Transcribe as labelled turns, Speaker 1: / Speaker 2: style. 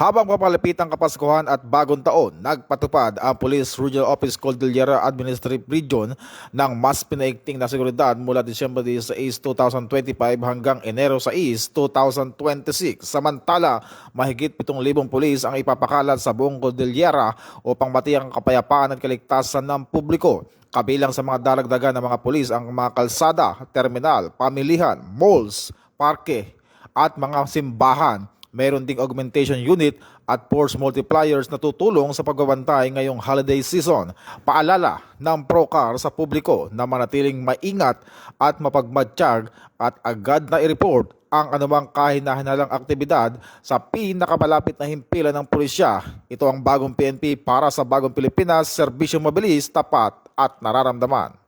Speaker 1: Habang papalapit ang Kapaskuhan at Bagong Taon, nagpatupad ang Police Regional Office Cordillera Administrative Region ng mas pinaigting na seguridad mula Disyembre 16, 2025 hanggang Enero 6, 2026. Samantala, mahigit 7,000 pulis ang ipapakalat sa buong Cordillera upang matiyang ang kapayapaan at kaligtasan ng publiko. Kabilang sa mga daragdagan ng mga pulis ang mga kalsada, terminal, pamilihan, malls, parke at mga simbahan. Mayroon ding augmentation unit at force multipliers na tutulong sa pagbabantay ngayong holiday season. Paalala ng ProCar sa publiko na manatiling maingat at mapagmatsyag at agad na i-report ang anumang kahinalang aktibidad sa pinakamalapit na himpilan ng pulisya. Ito ang bagong PNP para sa bagong Pilipinas, serbisyong mabilis, tapat at nararamdaman.